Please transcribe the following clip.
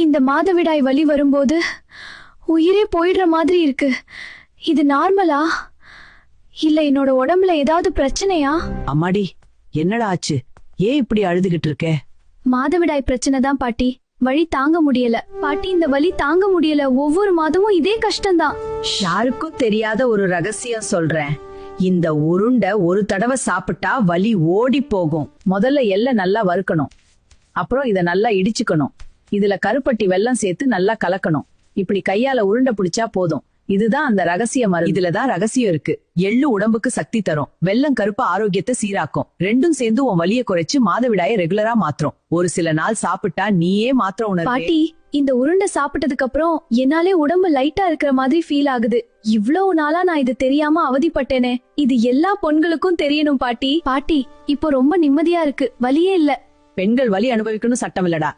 இந்த மாதவிடாய் வலி வரும்போது உயிரே போயிடுற மாதிரி இருக்கு. இது நார்மலா இல்ல என்னோட உடம்புல ஏதாவது பிரச்சனையா? அம்மாடி, என்னடா ஆச்சு? ஏன் இப்படி அழுதுகிட்டு இருக்க? மாதவிடாய் பிரச்சனை தான் பாட்டி. வலி தாங்க முடியல பாட்டி, இந்த வலி தாங்க முடியல. ஒவ்வொரு மாதமும் இதே கஷ்டம்தான். யாருக்கும் தெரியாத ஒரு ரகசியம் சொல்றேன். இந்த உருண்டை ஒரு தடவை சாப்பிட்டா வலி ஓடி போகும். முதல்ல எல்லாம் நல்லா வறுக்கணும். அப்புறம் இத நல்லா இடிச்சுக்கணும். இதுல கருப்பட்டி வெல்லம் சேர்த்து நல்லா கலக்கணும். இப்படி கையால உருண்டை பிடிச்சா போதும். இதுதான் அந்த ரகசிய மருந்து. இதுலதான் ரகசியம் இருக்கு. எள்ளு உடம்புக்கு சக்தி தரும், வெல்லம் கருப்பு ஆரோக்கியத்தை சீராக்கும். ரெண்டும் சேர்ந்து உன் வலிய குறைச்சு மாதவிடாய ரெகுலரா மாத்தும். ஒரு சில நாள் சாப்பிட்டா நீயே மாத்திரம் உணர்வு. பாட்டி, இந்த உருண்டை சாப்பிட்டதுக்கு அப்புறம் என்னாலே உடம்பு லைட்டா இருக்கிற மாதிரி ஃபீல் ஆகுது. இவ்வளவு நாளா நான் இது தெரியாம அவதிப்பட்டேனே. இது எல்லா பெண்களுக்கும் தெரியணும் பாட்டி. பாட்டி, இப்போ ரொம்ப நிம்மதியா இருக்கு, வலியே இல்ல. பெண்கள் வலி அனுபவிக்கணும் சட்டம் இல்லடா.